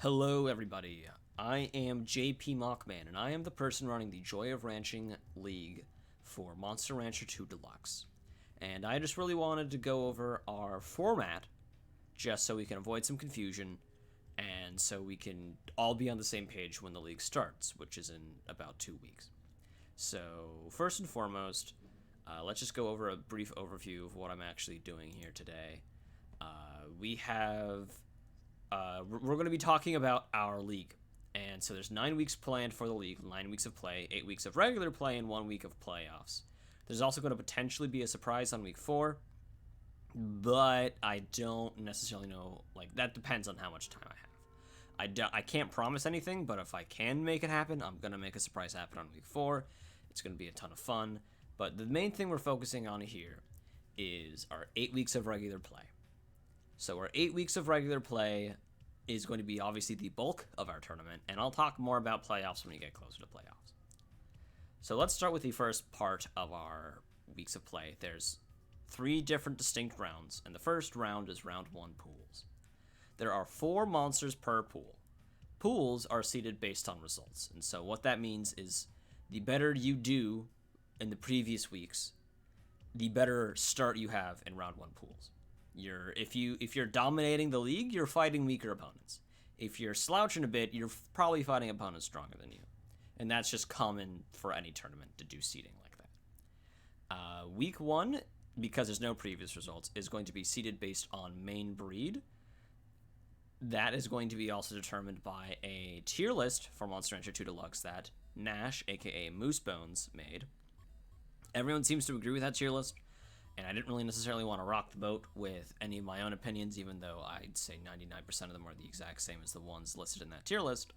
Hello, everybody. I am JP Mockman, and I am the person running the Joy of Ranching League for Monster Rancher 2 Deluxe. And I just really wanted to go over our format just so we can avoid some confusion and so we can all be on the same page when the league starts, which is in about 2 weeks. So, first and foremost, let's just go over a brief overview of what I'm actually doing here today. We have we're going to be talking about our league. And so there's 9 weeks planned for the league, 9 weeks of play, 8 weeks of regular play, and 1 week of playoffs. There's also going to potentially be a surprise on week 4, but I don't necessarily know. Like, that depends on how much time I have. I can't promise anything, but if I can make it happen, I'm going to make a surprise happen on week 4. It's going to be a ton of fun. But the main thing we're focusing on here is our 8 weeks of regular play. So our 8 weeks of regular play is going to be obviously the bulk of our tournament, and I'll talk more about playoffs when we get closer to playoffs. So let's start with the first part of our weeks of play. There's 3 different distinct rounds, and the first round is round 1 pools. There are 4 monsters per pool. Pools are seeded based on results, and so what that means is the better you do in the previous weeks, the better start you have in round 1 pools. If you're dominating the league, you're fighting weaker opponents. If you're slouching a bit, you're probably fighting opponents stronger than you, and that's just common for any tournament to do seeding like that. Week 1, because there's no previous results, is going to be seeded based on main breed. That is going to be also determined by a tier list for Monster Rancher 2 Deluxe that Nash, aka Moosebones, made. Everyone seems to agree with that tier list, and I didn't really necessarily want to rock the boat with any of my own opinions, even though I'd say 99% of them are the exact same as the ones listed in that tier list.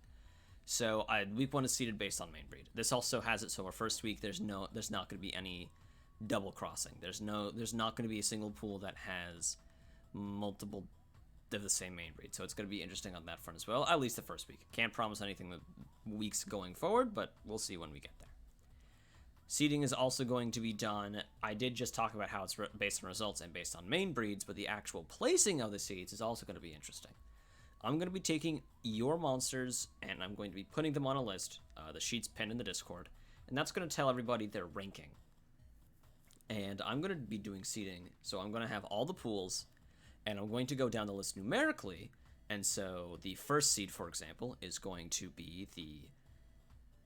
So week 1 is seeded based on main breed. This also has it so our first week there's not going to be any double crossing. There's not going to be a single pool that has multiple of the same main breed. So it's going to be interesting on that front as well, at least the first week. Can't promise anything the weeks going forward, but we'll see when we get there. Seeding is also going to be done. I did just talk about how it's based on results and based on main breeds, but the actual placing of the seeds is also going to be interesting. I'm going to be taking your monsters and I'm going to be putting them on a list. The sheet's pinned in the Discord, and that's going to tell everybody their ranking. And I'm going to be doing seeding, so I'm going to have all the pools, and I'm going to go down the list numerically. And so the first seed, for example, is going to be the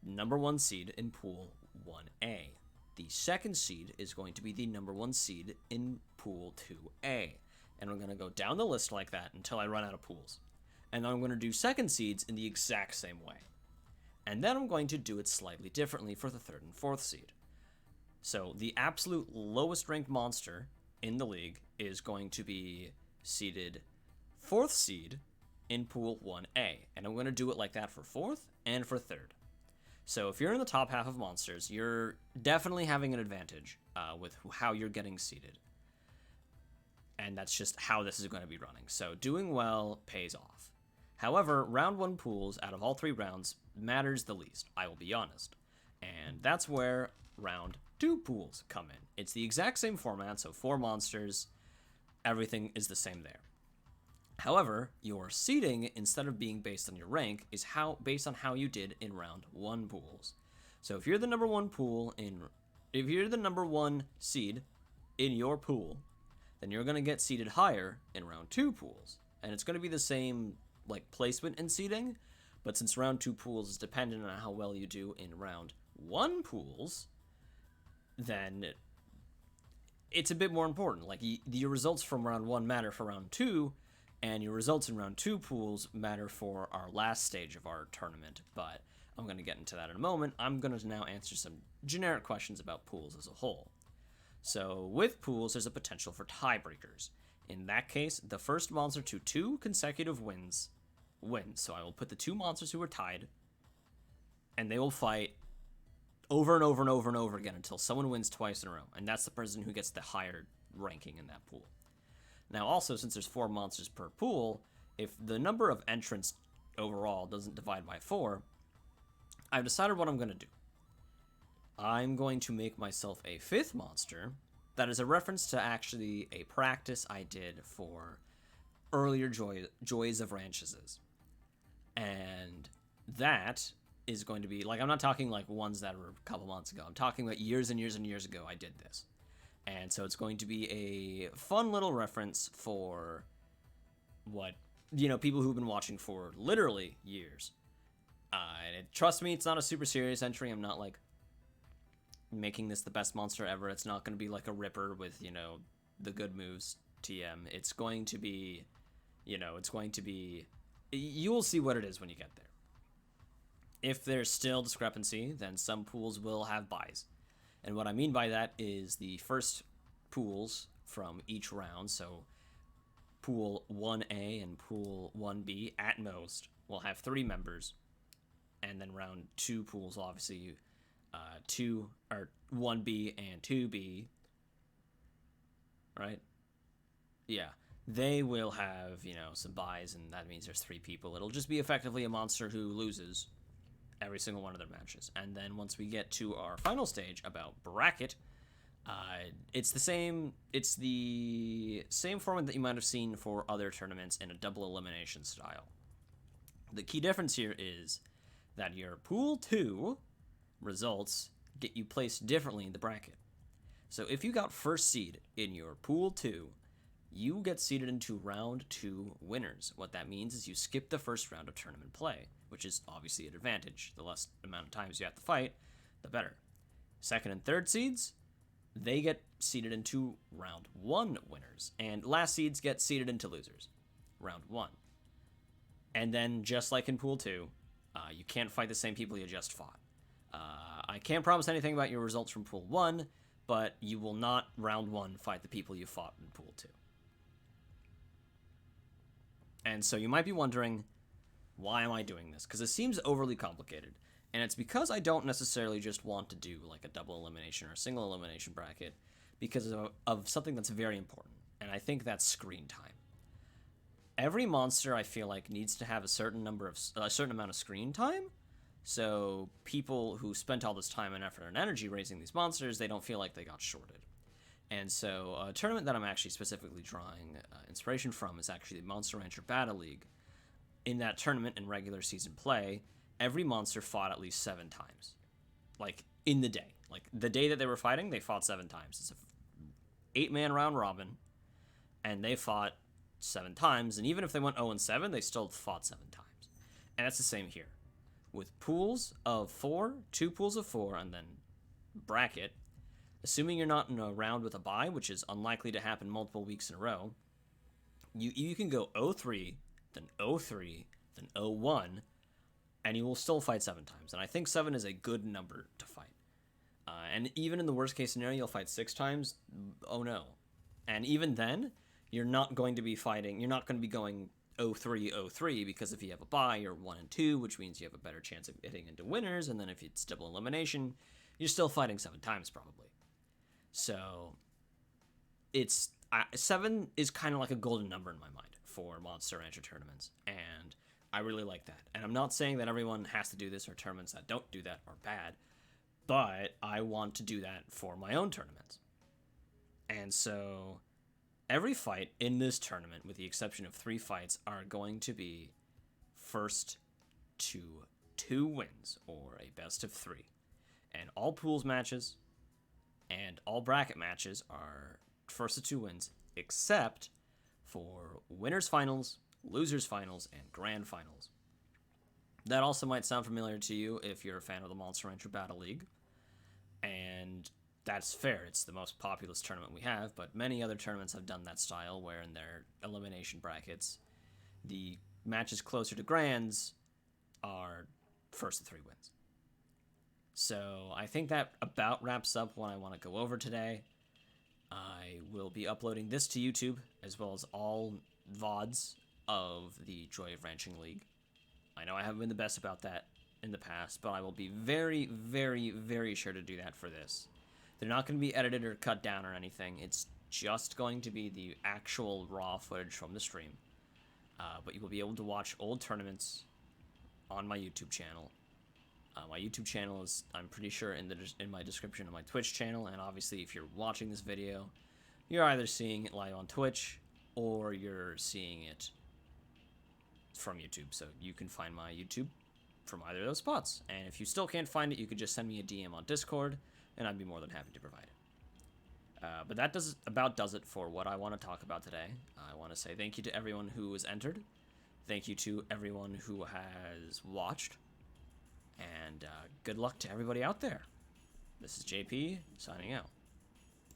number 1 seed in pool 1A. The second seed is going to be the number 1 seed in pool 2A. And I'm going to go down the list like that until I run out of pools. And then I'm going to do second seeds in the exact same way. And then I'm going to do it slightly differently for the third and fourth seed. So the absolute lowest ranked monster in the league is going to be seeded 4th seed in pool 1A. And I'm going to do it like that for 4th and for 3rd. So if you're in the top half of monsters, you're definitely having an advantage with how you're getting seeded. And that's just how this is going to be running. So doing well pays off. However, round 1 pools out of all 3 rounds matters the least, I will be honest. And that's where round 2 pools come in. It's the exact same format, so 4 monsters, everything is the same there. However, your seeding, instead of being based on your rank, is based on how you did in round 1 pools. So if you're the number 1 seed in your pool, then you're going to get seeded higher in round 2 pools. And it's going to be the same like placement in seeding, but since round 2 pools is dependent on how well you do in round 1 pools, then it's a bit more important. Like your results from round 1 matter for round 2, and your results in round 2 pools matter for our last stage of our tournament, but I'm going to get into that in a moment. I'm going to now answer some generic questions about pools as a whole. So with pools, there's a potential for tiebreakers. In that case, the first monster to 2 consecutive wins wins. So I will put the 2 monsters who are tied, and they will fight over and over and over and over again until someone wins twice in a row, and that's the person who gets the higher ranking in that pool. Now, also, since there's 4 monsters per pool, if the number of entrants overall doesn't divide by 4, I've decided what I'm going to do. I'm going to make myself a 5th monster that is a reference to actually a practice I did for earlier Joys of Ranches. And that is going to be, like, I'm not talking like ones that were a couple months ago. I'm talking about years and years and years ago I did this. And so it's going to be a fun little reference for what, people who've been watching for literally years. Trust me, it's not a super serious entry. I'm not, like, making this the best monster ever. It's not going to be like a Ripper with, the good moves TM. It's going to be, you will see what it is when you get there. If there's still discrepancy, then some pools will have buys. And what I mean by that is the first pools from each round, so pool 1A and pool 1B at most, will have 3 members. And then round 2 pools, obviously, 1B and 2B, right? Yeah. They will have, some buys, and that means there's 3 people. It'll just be effectively a monster who loses every single one of their matches. And then once we get to our final stage about bracket, it's the same format that you might have seen for other tournaments in a double elimination style. The key difference here is that your pool 2 results get you placed differently in the bracket. So if you got first seed in your pool 2, you get seeded into round 2 winners. What that means is you skip the first round of tournament play, which is obviously an advantage. The less amount of times you have to fight, the better. Second and third seeds, they get seeded into round 1 winners, and last seeds get seeded into losers, round 1. And then, just like in pool 2, you can't fight the same people you just fought. I can't promise anything about your results from pool 1, but you will not, round 1, fight the people you fought in pool 2. And so you might be wondering, why am I doing this? Because it seems overly complicated. And it's because I don't necessarily just want to do like a double elimination or a single elimination bracket, because of something that's very important. And I think that's screen time. Every monster, I feel like, needs to have a certain amount of screen time. So people who spent all this time and effort and energy raising these monsters, they don't feel like they got shorted. And so a tournament that I'm actually specifically drawing inspiration from is actually the Monster Rancher Battle League. In that tournament, in regular season play, every monster fought at least 7 times. Like, in the day. Like, the day that they were fighting, they fought 7 times. It's a 8-man round robin, and they fought 7 times, and even if they went 0-7, they still fought 7 times. And that's the same here. With pools of 4, 2 pools of 4, and then bracket, assuming you're not in a round with a bye, which is unlikely to happen multiple weeks in a row, you can go 0-3, then 0-3, then 0-1, and you will still fight 7 times. And I think 7 is a good number to fight. And even in the worst case scenario, you'll fight 6 times. Oh no. And even then, you're not going to be going 0-3, because if you have a bye, you're 1-2, which means you have a better chance of hitting into winners. And then if it's double elimination, you're still fighting 7 times probably. So it's 7 is kind of like a golden number in my mind for Monster Rancher tournaments, and I really like that. And I'm not saying that everyone has to do this, or tournaments that don't do that are bad, but I want to do that for my own tournaments. And so every fight in this tournament, with the exception of 3 fights, are going to be first to 2 wins, or a best of 3. And all pools matches and all bracket matches are first to 2 wins, except for winners finals, losers finals, and grand finals. That also might sound familiar to you if you're a fan of the Monster Rancher Battle League, and that's fair. It's the most populous tournament we have, but many other tournaments have done that style, where in their elimination brackets, the matches closer to grands are first to 3 wins. So I think that about wraps up what I want to go over today. I will be uploading this to YouTube, as well as all VODs of the Joy of Ranching League. I know I haven't been the best about that in the past, but I will be very, very, very sure to do that for this. They're not going to be edited or cut down or anything. It's just going to be the actual raw footage from the stream. But you will be able to watch old tournaments on my YouTube channel. My YouTube channel is, I'm pretty sure, in my description of my Twitch channel, and obviously if you're watching this video, you're either seeing it live on Twitch, or you're seeing it from YouTube, so you can find my YouTube from either of those spots. And if you still can't find it, you could just send me a DM on Discord, and I'd be more than happy to provide it. But that does it for what I want to talk about today. I want to say thank you to everyone who has entered. Thank you to everyone who has watched. And good luck to everybody out there. This is JP, signing out.